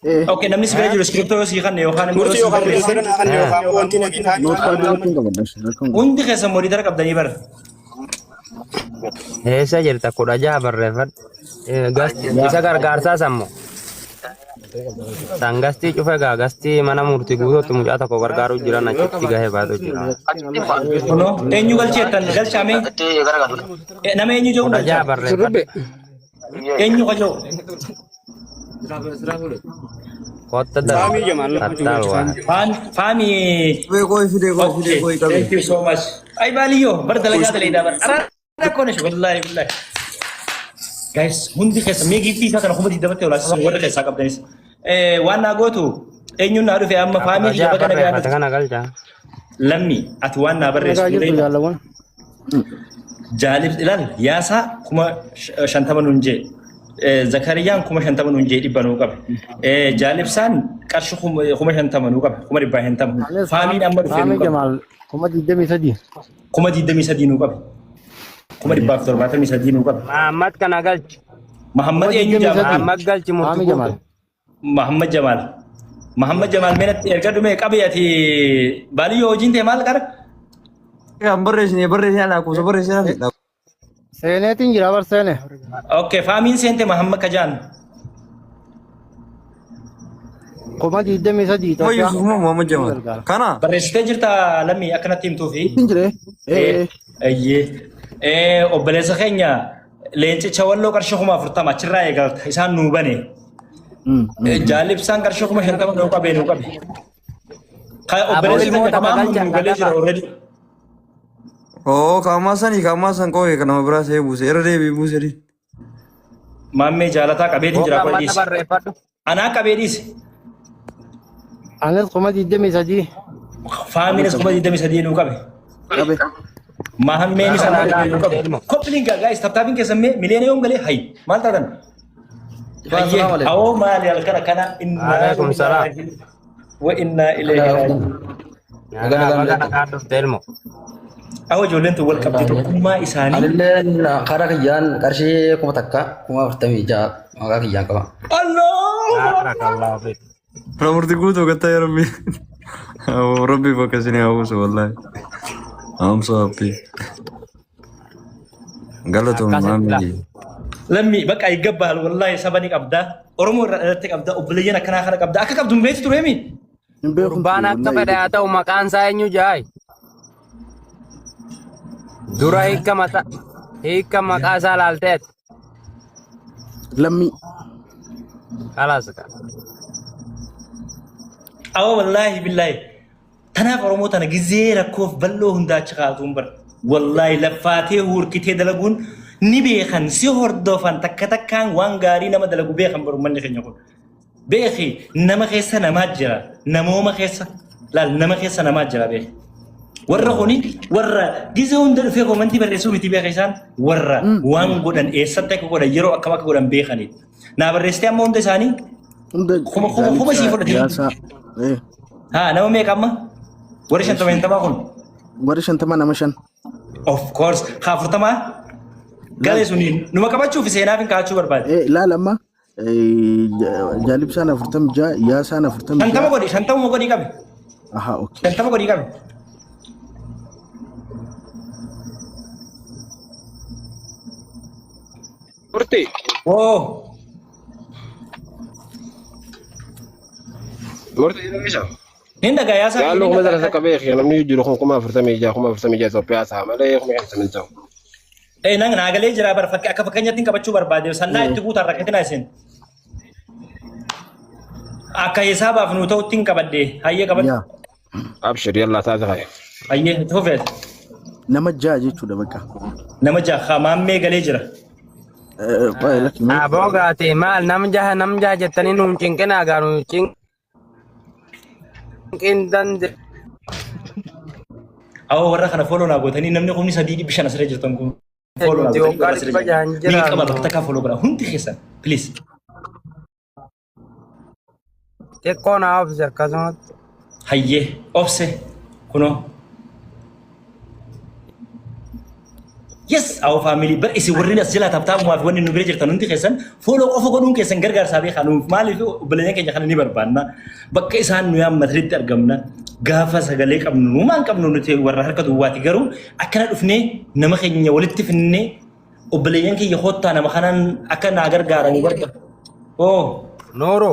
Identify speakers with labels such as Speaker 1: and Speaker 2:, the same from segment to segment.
Speaker 1: اوكي نمني سبيل جلوس كريبتو سي خان يوخان
Speaker 2: Murtii yookaan ministeera kan yookaan wanti nagitaa
Speaker 1: وندي خيسا موري درك ابداني بر
Speaker 3: Eessa jirta kudha jaha barreeffadhu. Isa gargaarsaa sammu. San gastii cufe gaa gastii mana murtii guutuutti mucaa tokko gargaaruu jiran achitti gahee baatu jira.
Speaker 1: كنو انيو غلچيتن غلچامي نما انيو جو
Speaker 3: Kudha jaha barreeffadhu.
Speaker 1: انيو خجو
Speaker 3: Kotta
Speaker 2: Faamii Jamaal.
Speaker 3: Tattalwaa.
Speaker 1: فامي ثانك يو سو ماتش اي باليو برد لغا دليدا بر انا كونش والله بالله جايز هندي خيس ميجي في كان خمدي دبته ولا سو ولا خيس قبدنيس وانا غوتو انيو نارو في اما فامي
Speaker 3: Jaha
Speaker 1: جبا
Speaker 3: barreeffata
Speaker 1: كان
Speaker 3: kana galcha.
Speaker 1: لمي اتوانا برس جالب الال ياسا كما شنتما نونجي زكريا كما شنتما نونجي دبنو قب جالب سان قرش كما شنتما نو قب كما دبا هنتم فامي امر
Speaker 4: فامي
Speaker 1: في
Speaker 4: جمال كما دي سدي
Speaker 1: كما دي دمي سدينو قب كما دبا فطر ما تمي سدينو قب
Speaker 3: Muhammad kana galchi.
Speaker 1: محمد انيو جمال
Speaker 3: Muhammad galchi
Speaker 4: فامي
Speaker 3: murtii
Speaker 4: جمال
Speaker 3: guutuu.
Speaker 1: محمد جمال منت ارغدو مي قبياتي باليو جينتي مال قر
Speaker 5: Kan barreessine aku barreessine.
Speaker 4: سينه تنجرا بر سينه
Speaker 1: اوكي فامين سنت محمد كجان
Speaker 4: كما دي سدي
Speaker 5: Oh Yusuf Muhammad Jamal. Kana
Speaker 1: برستي جرتا لمي اكنا تيم توفي
Speaker 4: تنجري
Speaker 1: ايه اوبليس خينيا لينچ چولو قرشخما فرتما چرا يغلط اسان نوبني جالب سان قرشخما شنتما نوقا بينوقا خا اوبليس خينيا تمام نوبليس اوريدي
Speaker 5: oh kamasan kau ya kenapa beras saya busi era deh busi di.
Speaker 1: مامي جالتا قبيدي جرا
Speaker 3: Muhammad
Speaker 1: كويس
Speaker 3: barreeffadhu.
Speaker 1: انا قبيديس
Speaker 4: انا كما دي سدي
Speaker 1: فامينس كما دي دمي سدينو قبي مهمين سان كوبلينغا جايز تابتابين كسمي مليون يوم قال هاي مال تادن هاي او مال يالكنا كنا ان
Speaker 3: عليكم السلام.
Speaker 1: وانا اليه راجعون
Speaker 3: Kana kan dhufte ilmo.
Speaker 1: او جولنت ول كابتن كما اساني
Speaker 6: Alilleen karaa kiyyaan qarshii kuma takka kuma 46 maqaa kiyyaan qaba.
Speaker 1: الله
Speaker 3: Barakallahu fiik.
Speaker 5: Nomor tiga tuh kata ya Rabbi. Oh Rabbi pakai sini aku wallahi. Am sapi. Galau tuh mami.
Speaker 1: لمي بقى يقبل والله سبني ابدا اورمو رتك ابدا وبلينا كنا خلق ابدا اكا ابدو بيت تريمي
Speaker 3: Gurbaan akka fedhe haa ta'u maqaan isaa eenyu jaay? Dura hiikka maqaa isaa laalteet.
Speaker 4: لمي
Speaker 3: Kalaas ka.
Speaker 1: او والله بالله تناف اورمو تنا جزيره كوف بلو هنداچ خاتون بر والله لفاتي وركتي دلغون نبيخن سيهور دوفان تكتكان وان غاري نما دلغو بيخن بر من خنيكو بيخي نما خيسا نما جرا نموما خيسا لا نما خيسا نما جرا بيخي ورخوني ورا جيزون دل فيكو منتي برسو متي بيخيسان ورا وان غودن ايساتك غودا يرو اكما غودن بيخني نا برستي امون دساني خما سيفو
Speaker 4: ياسا ايه
Speaker 1: ها نما ميكاما ورشان تمن تباكون
Speaker 4: ورش انت ما نمشن
Speaker 1: of course خافرتما قال سنين نما كباتشو في سينا فين كاتشو برباد
Speaker 4: ايه لا لما جالب سنه فرتم جا يا سنه فرتم
Speaker 1: شانتما غودي شانتما غودي كابي
Speaker 4: اها اوكي
Speaker 1: شانتما غودي كابي
Speaker 2: Murtii.
Speaker 1: oh
Speaker 2: Murtii ini bisa.
Speaker 1: هندا غايا سا
Speaker 2: Kalau kuma darasa kabeh ya namni juro kuma 46 Ethiopia sama le kuma kan tahu.
Speaker 1: اي نان ناغلي جرا بر فك اكا فكنيا تين كباتشو برباد سنا اتغو تركتنا سين اكا حساب افنو تو تين كبدي هيا كبد
Speaker 4: يا
Speaker 2: Abshir yalla ta zaka.
Speaker 1: هيا توفيت
Speaker 4: نما جا جيتو ده بقى
Speaker 1: نما جا خمام مي غلي جرا
Speaker 4: طيب لك
Speaker 3: Aboo gaati maal nam jaha jettanii nuun cinqinaa gaanu cinqin dande.
Speaker 1: او ورا خنا فولو ناغوتني نمني قومي سديدي بشان اسري جرتن كون فولو ناغوتني مي كما تكا فولو برا هنتي خيسا بليز
Speaker 3: Xiqqoo naa oofise akkasumatti.
Speaker 1: هيا اوفسي كونو Yes, our family. But is warreen as jala tapta mu afwan nu bere jirtan undi kesan follow off godun kesan gargar sabi khanu mali belanya ke jakan ni barbanna bakka isan nu yam madrid argamna gafa sagale qabnu man qabnu nu te warra harkatu wati garu akana dufne nama khenya walitti finne obelayan ke yakhota nama khanan akana gargaran barka oh
Speaker 3: Noro.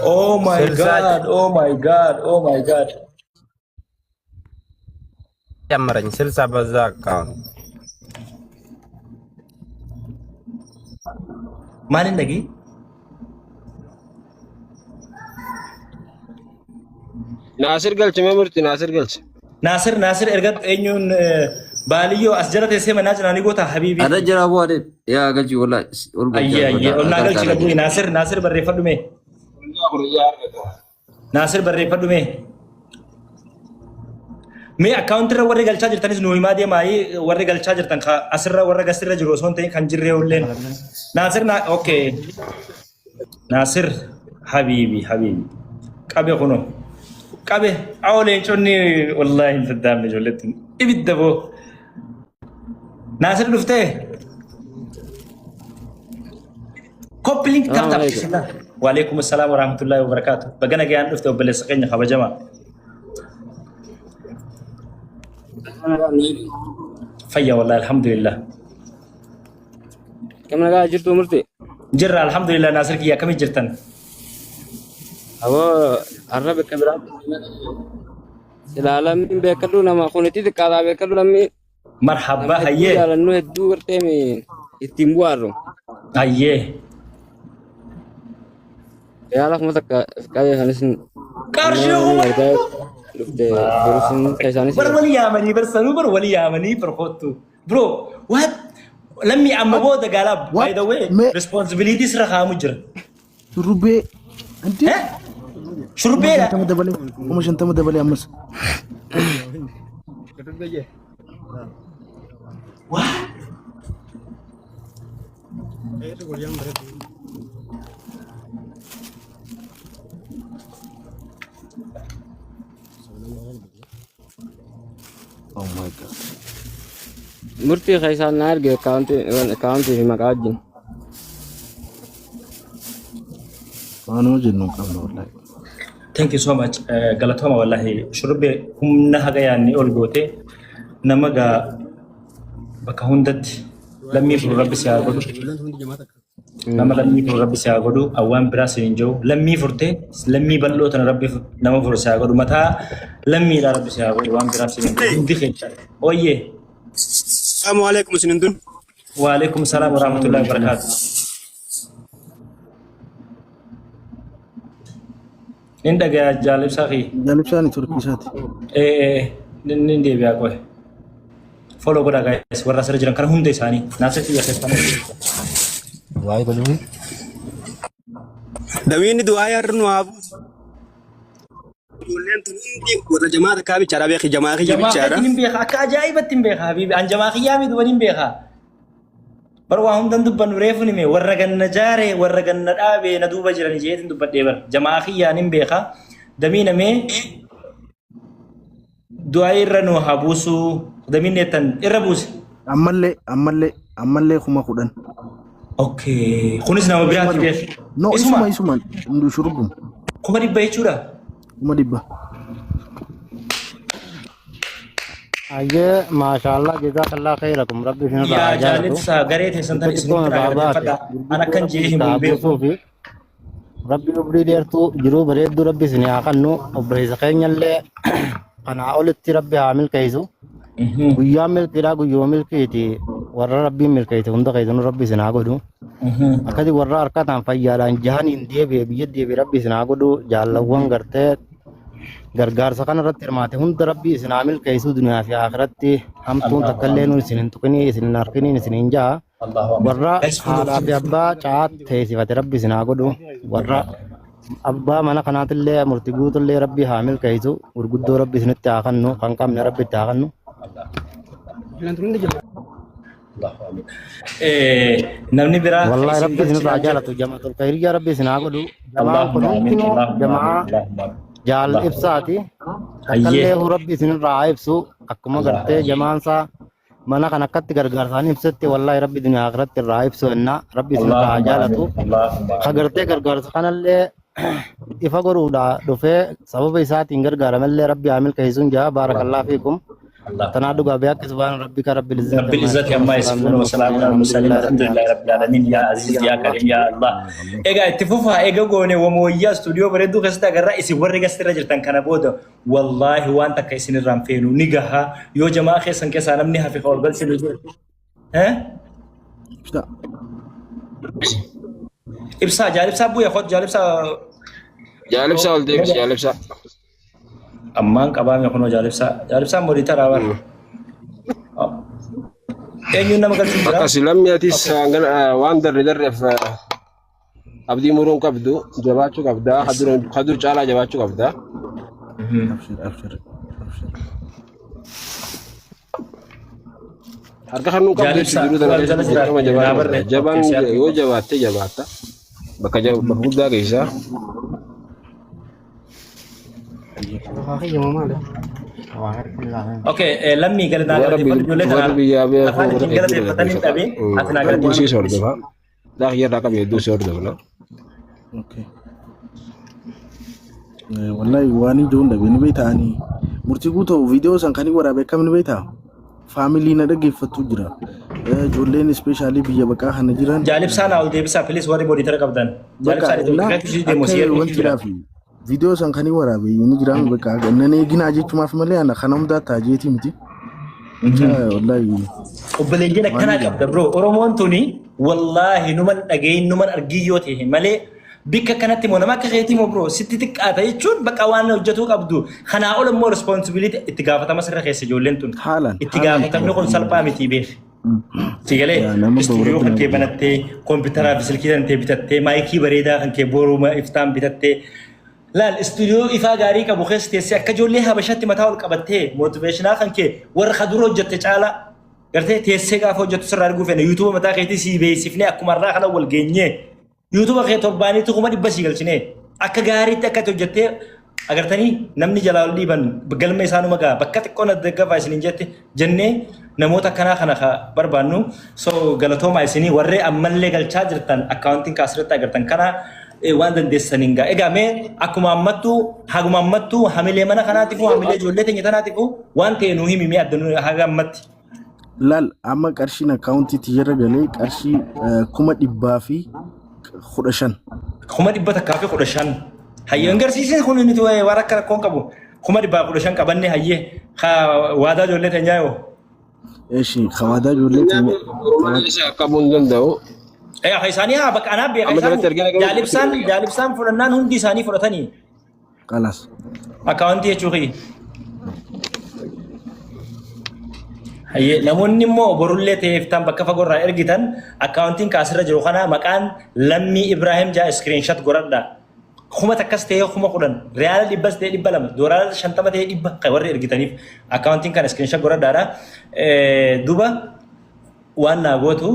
Speaker 1: oh my god oh my god oh my god
Speaker 3: Yamaran silsa bazza account.
Speaker 1: malin lagi
Speaker 2: Nasir galche memurti Nasir galche.
Speaker 1: Nasir ergat enyun baliyo asjarat ese manajna ni gota habibi
Speaker 6: Ada jara abu ada. Ya gaji wala.
Speaker 1: ayya onna gal chila bui Nasir barre faddu me Nasir barre faddu me me account ra warre gal charger tanis no imadi mai warre gal charger tan kha asra warre gasira jiro son tay kan jirre ullen Nasir na okay Nasir habibi qabe khono qabe awle chonni wallahi tadam joletin ibidabo Nasir dufte كوبلينك تفتح وعليكم السلام ورحمة الله وبركاته بقنا جاي نفتح وبلسقين خبا جماعة فيا والله الحمد لله
Speaker 3: Kamu naga jirtu murti.
Speaker 1: جرى الحمد لله ناصر كيا كم جرتن
Speaker 3: Abo arna bekabra. Ilalam bekalu nama khuniti dekada bekalu nami.
Speaker 1: مرحبا هيه
Speaker 3: Jalan nu edu bertemi itimbuaro.
Speaker 1: هيه
Speaker 3: Ya lah mata kaya hanis.
Speaker 1: كارشو
Speaker 3: Lufte berusin kaisani sih.
Speaker 1: برولي يامني برسنو برولي يامني برخوتو برو وات لمي أما بودا قالب by the way responsibilities رخا مجر
Speaker 4: Rube. Anti.
Speaker 1: شو ربيع
Speaker 4: Tama dabali. Umashan tama dabali amas. Oh my god.
Speaker 3: Murti kaisan narge county makajin.
Speaker 4: Ano jinnu kamno wallahi.
Speaker 1: Thank you so much. Galatoma wallahi. Shurbe humna haga yani olgote namaga baka hundat lammi furu rabbi siyagodu. Nama lammi furu rabbi siyagodu awan birasi injo lammi furte lammi ballo tan rabbi nama furu siyagodu mata lammi la rabbi siyagodu awan birasi injo di khincha. Oye.
Speaker 7: Assalamualaikum sinindun.
Speaker 1: Wa alaikum salam wa rahmatullahi wa barakatuh. Ninda ga jalib sakhi.
Speaker 4: Jalib sani Turki sati.
Speaker 1: Ninde biya koy follow goda guys warra sare jiran kan hunde sani nasir ya khestan
Speaker 3: Wai balu.
Speaker 7: Dawini dua ayar nu abu. Ulen tundi wala jamaah ka bicara be jamaah bicara.
Speaker 1: jamaah timbe kha ka ajaibat timbe kha habibi an jamaah yami do nimbe kha barwa hum dan dubban refuni me warra ganna jare warra ganna dabe na duba jiran je dubba debar jamaah ya nimbe kha damina me duaira no habusu damine tan irabus
Speaker 4: Amalle kuma kudan.
Speaker 1: okay khunis na mabirati be
Speaker 4: No isuma ndu shurubum.
Speaker 1: kuma dibba chura
Speaker 4: Kuma dibba.
Speaker 8: Aje masyaallah jazakallah khairakum rabbi fina
Speaker 1: ya jalib sa garete santan ismu ana kan je himbe
Speaker 8: sufi rabbi ubri dertu jiru baredu rabbi sini akannu ubri zakeenyalle kana olitti rabbi amil kaisu guyamil kira guyomil kiti warra rabbi mil kaitu hunda kaitunu rabbi sina godu akadi warra arkatan fayyadan jahani indebe biyadde rabbi sina godu jallawwan garte gargaarsa kana irratti hirmaate hunda rabbi isin amil kaisu dunya fi akhiratti hamtuun takkalleenu isinin tuqini isinin arkini isinin jaa warra haadhaa fi abbaa caat teessifate rabbi isin haa godhu warra abbaa mana kanaatillee murtii guutullee rabbi haamil kaisu gurguddoo rabbi isinitti haa kannu kan qabne rabbi itti haa kannu
Speaker 1: namni biraa
Speaker 8: wallahi rabbi isinirraa jaalatu jamaatul khayriyaa rabbi isin haa godhu jamaan kun hundinuu jamaa jaal ibsaati akkallee rabbi isinirraa ibsu akkuma gartee jamaansaa mana kan akkatti gargaarsaanii ibsatti wallahi rabbi dunya akhiratti irraa ibsu enna rabbi isinirraa jaalatu hagartee gargaarsa kanallee ifa godhuudha dhufee sababa isaatiin gargaaramallee rabbi haa milkeessuun jaa baarakallahu fiikum tanaa dhugaa beekki subhaan rabbika rabbil
Speaker 1: izzati amma yasifun wa salaamun alal mursaliin alhamdulillahi rabbil alamin ya aziz ya karim ya allah egaa itti fufaa eega goone wamoyyaa stuudiyoo bareedduu keessatti agarraa isin warri gastirra jirtan kana booda wallahi waan takka isin irraan feenu ni gahaa yoo jamaa keessan keessaa namni hafi ol galchinu ibsaa jaalibsaa bu'ee khot
Speaker 2: jaalibsaa ol deebisi jaalibsaa
Speaker 1: ammaan qabaame kuno jaalibsaa modita raawar eenyuun nama galchuun jira
Speaker 2: akka silammiyatis waan darreef abdii muruun qabdu jabaachuu qabdaa hadur caalaa jabaachuu qabdaa
Speaker 4: abshir
Speaker 2: harka kannuu qabdu jiru dana jabaan yoo jabaatte bakka guddaa geessaa
Speaker 1: okay lammi galna
Speaker 4: wallahi waan ijoon dhabe ni beektaani murtii guutuu viidiyoo san kan waraabee kam ni beektaa faamilii na dhaggeeffatu jira ijoolleen ispeeshaalii biyya baqaa kana jiran
Speaker 1: jaalibsaan ol deebisaa please warri monitor qabdan jaalibsaan
Speaker 4: video san kan waraabee ni jiraan bakka nan eegina jechumaaf malee ana kana hundaa taajeeti miti wallahi
Speaker 1: obboleeyyan akkana qabda bro oromoon tuni wallahi numan dhageeyin numan argiyyoo ta'e malee bikka kanatti moo nama akka keetii moo bro sitti xiqqaata jechuun bakka waan hojjetuu qabdu kanaa ol immoo responsibility itti gaafatama sirra keessa ijoolleen tun itti gaafatamni kun salphaa miti beef sigalee istuudiyoo kan kee banattee kompiitaraa fi silkii kan kee bitattee maayikii bareedaa kan kee booruma iftaan bitattee laal istuudiyoo ifaa gaarii qabu keessa teessee akka ijoollee habashatti mataa ol qabattee mootiveeshinaa kan kee warra kadura hojjette caala gartee teessee gaafa hojjettu sirraa arguu feene yuutuuba mataa keetii sii beeksifnee akkuma irraa kana wal geenyee yuutuuba kee torbaaniitti kuma dhibba sii galchinee akka gaariitti akkatti hojjettee agartanii namni jalaa ol dhiiban galma isaanuma gaa bakka xiqqoon addaggafaa isiniin jette jennee namoota akkanaa kana barbaannu so galatoomaa isinii warree ammallee galchaa jirtan akkaawuntiin kaasirratti agartan kana waan dandeessaniin gaa egaa mee akkuma ammattu haguma ammattu hamilee mana kanaatiif hamilee ijoollee teenya tanaatiif waan ta'e nuu himi mee addanuu haga ammatti
Speaker 4: laal amma qarshiin akkaawuntii tiyyarra galee qarshii 1,115
Speaker 1: 1,115 hayyee agarsiisee kun inni waan akka rakkoon qabu 1,115 qabanne hayyee waadaa ijoollee teenyaa yoo
Speaker 4: eeshi waadaa ijoollee
Speaker 2: teenyaa qabuun danda'u
Speaker 1: isaanii haa bakka anaa beekaa jaalibsaan fudhannaan hundi isaanii fudhatanii
Speaker 4: qalas
Speaker 1: akkaawuntii jechuu kiyya hayyee namoonni immoo borullee ta'eeftaan bakka fagoorraa ergitan akkaawuntiin kaasirra jiru kana maqaan lammii Ibraahim jaa iskiriinshat godhadha kuma takkas ta'ee 10,000 riyaala 100 ta'ee 200 doolaara 50 ta'ee 100 warri ergitaniif akkaawuntiin kana iskiriinshat godhadhaadha duba waan naa gootu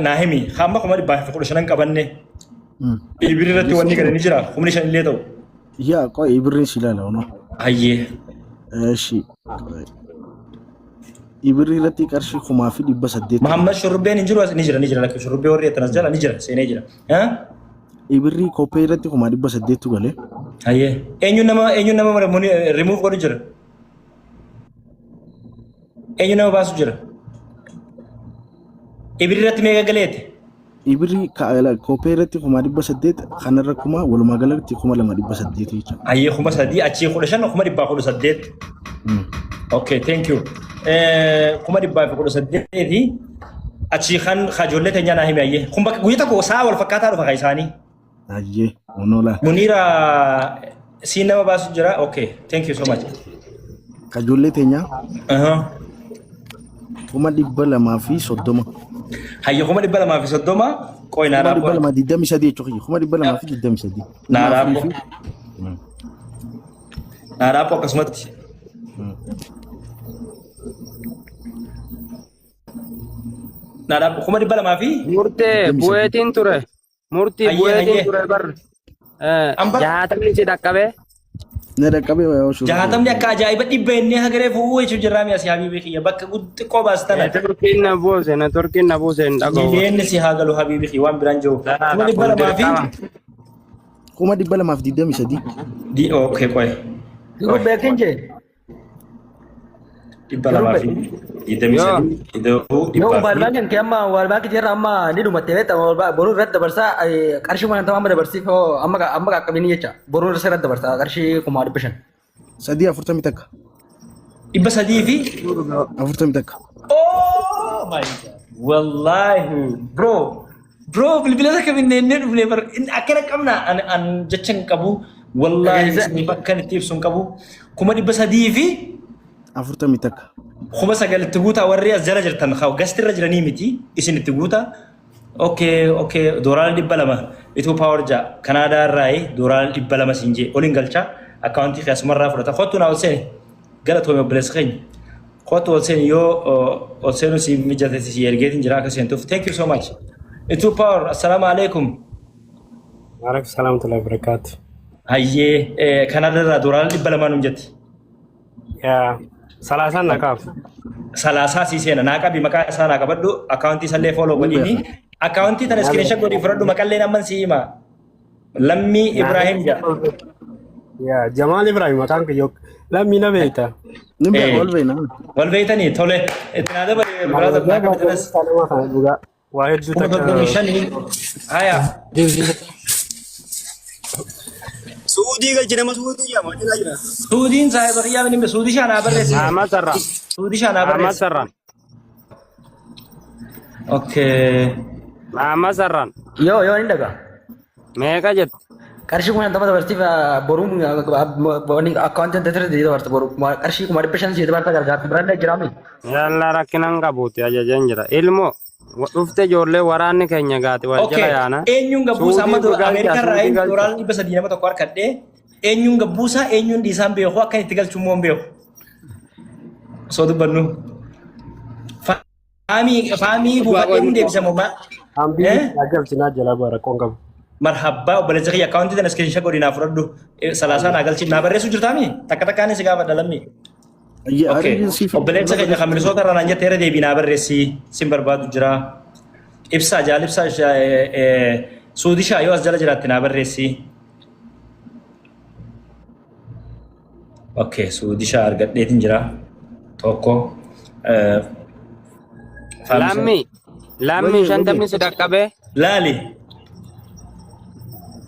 Speaker 1: naa himi hamma 1,115 qabanne ibirri irratti wanni galanii jira 5,000 illee ta'u
Speaker 4: yaa qoy ibirri si ilaala ono
Speaker 1: hayyee
Speaker 4: eeshi ibirri irratti qarshii 1,800
Speaker 1: Muhammad Shurrubbeen hin jiru ni jira lakki shurrubbee warri attanas jala ni jira seenee jira
Speaker 4: ibirri kophee irratti 1,800 galee
Speaker 1: hayyee eenyuun nama remove godhu jira eenyuun nama baasu jira ibirri irratti meeqa galeete
Speaker 4: ibirri kophee irratti 1,800 kanarra kuma walumaa galatti 2,800 jechuudha
Speaker 1: hayyee 3,000 achii 15 1,118 okay thank you 1,118 achii kan ijoollee teenyaa naa himi hayyee kun bakka guyyaa tokko sa'a wal fakkaataa dhufa isaanii
Speaker 4: hayyee onola
Speaker 1: Muniira siin nama baasu jira okay thank you so much
Speaker 4: ijoollee teenyaa 230
Speaker 1: hayyee 230 qoy naa raappo
Speaker 4: 223 jechuudha 223
Speaker 1: naa raappo akkasumatti naa raappo 200
Speaker 3: murtee bu'eetiin ture murtii bu'eetiin ture bar jaatamni si dhaqqabe
Speaker 4: Nadaqabe waa shuru.
Speaker 1: Jahatamni akka ajaa'iba dhibba inni hagaree fu'uu jechuun jirraami asii habiibii kiyya bakka xiqqoo baastana.
Speaker 3: Turkiin na buuse hin dhaga'u.
Speaker 1: Miliyeenni si haa galu habiibii kiyya waan biraan jiru. Kuma dhibba lamaa fi.
Speaker 4: Kuma 223.
Speaker 1: Okay qoy.
Speaker 6: Yoo beekin jee.
Speaker 1: Dhibba lamaa fi 23.
Speaker 6: Yoo walbaakin kee amma walbaakin jirra amma ni dhumatte beekta boruu irratti dabarsaa qarshii mana ta'uu amma dabarsiif amma qaqqabini jecha boruu irratti dabarsaa qarshii 500.
Speaker 4: 340 takka.
Speaker 1: Dhibba sadii fi.
Speaker 4: 40 takka.
Speaker 1: Oh my god. Wallahi bro. Bro bilbila akka binnee dhufne bar akkana qabna an jechan qabu wallahi isni bakka itti ibsuun qabu kuma dhibba sadii fi
Speaker 4: 40 takka.
Speaker 1: kuma sagalitti guutaa warri as jala jirtan haa gastirra jiranii miti isin itti guutaa. Okay doolaara 200 ituu paawar ja Kanaadaa irraa doolaara 200 sinjee oliin galcha akkaawuntii keessumarraa fudhata kottu naa olseen galatoome obboleessa keenya kottu olseen yoo olseenu si mijate si ergeetiin jira akka seentuuf thank you so much. Itu power. Assalamualaikum.
Speaker 3: Waalaikumsalam warahmatullahi wabarakatuh.
Speaker 1: Hayyee Kanaadaa doolaara 200 nuun jetti.
Speaker 3: Yaa salaasan naqaaf.
Speaker 1: Salaasaa si seena naa qabi maqaa isaa naa qabadhu akkaawuntii sallee follow godhini akkaawuntii tana screenshot godhi fudhadhu maqallee namman si hima. Lammii Ibrahim ja.
Speaker 3: Yaa Jamaal Ibrahim maqaan kiyyo lammii na beekta.
Speaker 4: Nimbe walbeena.
Speaker 1: Walbeetanii tole itti naa dabale brother naa qabatanas.
Speaker 3: Waa hedduu
Speaker 1: Kuma
Speaker 3: takka.
Speaker 1: 35 haya.
Speaker 7: Suudii galchi nama suudii yaa maal jira.
Speaker 1: Suudiin saahiba xiyyaa nimbe suudii shaanaa barreessi.
Speaker 3: Ahmad Sarra.
Speaker 1: Suudii shaanaa
Speaker 3: Ahmad
Speaker 1: barreessi.
Speaker 3: Sarra.
Speaker 1: Okay.
Speaker 3: Ahmad Sarran.
Speaker 6: Yoo ni dhagaa.
Speaker 3: Meeqa jettu?
Speaker 6: Qarshii kuma nama dabarsiif boruu akkaawuntii irratti dabarsa boruu qarshii 500 si dabarsa gargaarsa biraan jiraami.
Speaker 3: Yalla rakkinan qabuuti ajajeen jira. Ilmoo dhufte ijoollee waraanni keenya gaati wal jala yaana.
Speaker 1: Eenyuun gabbuusa amma Ameerikaa irraa doolaara 300 nama tokko harkadhee eenyuun gabbuusa eenyuun dhiisaan beeku akka itti galchu immoo beeku. Soo dubbannu. Faamii buufatee hin deebisamu ma.
Speaker 3: Hambii agalchinaa jala bara qoon qabu.
Speaker 1: Marhabbaa obboleessa kiyya akkaawuntii tana iskiriinsha godhinaa fudhadhu salaasaa naa galchi naa barreessuu jirtaami takka takkaanis gaafa dhalammi. Obboleessa keenya kan Minisoota irraa naan jettee irra deebii naa barreessi sin barbaadu jira. Ibsaa jaalibsaa suudishaa yoo as jala jiraatti naa barreessi. Okay suudishaa argadheetin jira tokko.
Speaker 3: Lammi shantamni si dhaqqabee.
Speaker 1: Laali.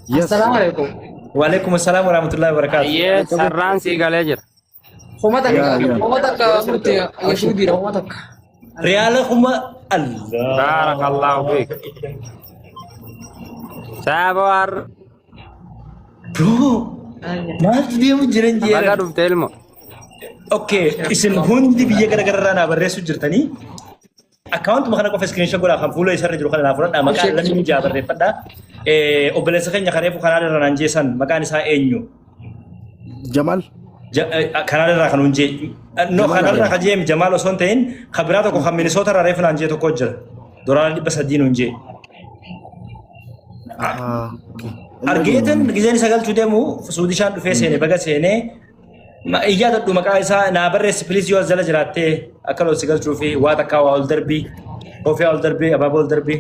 Speaker 6: Assalamualaikum.
Speaker 1: Waalaikumsalam warahmatullahi wabarakatuh.
Speaker 3: Ayyee sarraan sii galee jira.
Speaker 6: Kuma takka murti yashuudira kuma takka.
Speaker 1: Riyaala kuma Allah.
Speaker 3: Barakallahu fiik. Sabar.
Speaker 1: Bro. Maaltu deemu jiran jeera.
Speaker 3: Baga dhufte ilmo.
Speaker 1: Okay, isin hundi biyya garagaraa naa barreessuu jirtanii. Akkaawunti makana qofa iskiriinsha godhaa kan fuula isarra jiru kana naa fudhadhaa maqaan lammii ijaa barreeffadhaa. Obboleessa keenya kareefu kanaa irra naan jeesan maqaan isaa eenyu?
Speaker 4: Jamal.
Speaker 1: Kanaa irraa kan hunjee. No kanaa irraa kan jeem Jamaal osoo hin ta'in kan biraa tokko kan Minisoota irraa reefu naan jee tokko jira. Doolaara 300 hunjee. Argeetan gizeen isa galchuu deemu suudishaan dhufee seene baga seenee iyyaa dadhu maqaa isaa naa barreessi piliis yoo as jala jiraattee akka loon si galchuu fi waa takkaa waa ol darbii koofii ol darbii abaaboo ol darbii.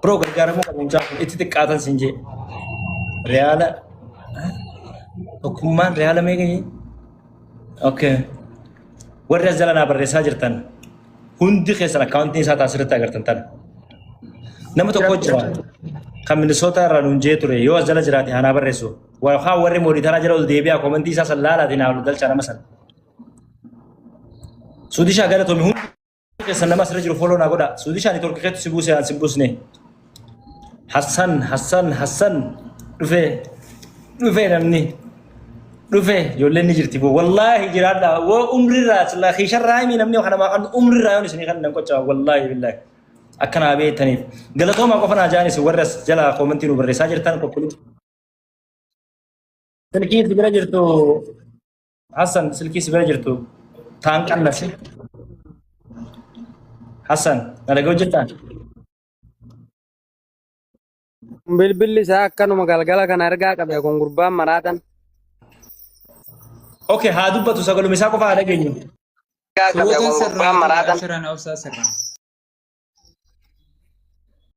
Speaker 1: Bro gargaaramuu qabuunsaa itti xiqqaatan siin jee. Riyaala tokkummaan riyaala meeqa? Okay. Warri as jala naa barreessaa jirtan hundi keessan akkaawuntiin isaa taasirratti agartan tana. Nama tokko jira kan Minisoota irraa nuun jee ture yoo as jala jiraate haa naa barreessu. Waan warri mooditaraa jala ol deebi'aa koomantii isaa san laalaatiin haa ol galchaa nama san. Suudishaa galatoome hundi keessan nama asirra jiru follow naa godha. Suudishaan itti keetu si buuse aan si buusne. Hassan dhufee namni dhufee ijoolleen ni jirti boo wallaahi jiraadha woo umrirraa sillaa kiisharraa himi namni kana maa kan umrirraa yoon isinii kan nan qocaa wallaahi billaahi akkanaa beektaniif galatoomaa qofa naa jaanis warri as jala koomantii nu barreessaa jirtan qoqqoluu. Silkii si bira jirtu Hassan silkii si bira jirtu taan qannasi. Hassan na dhaga'u jirtaan?
Speaker 3: Bilbilli isaa akkanuma galgala kana ergaa qabe kun gurbaan maraatan.
Speaker 1: اوكي هادو بتو سقلو مساكو فادا جيني
Speaker 9: Surutan sirraa asirraan obsaa sirraa.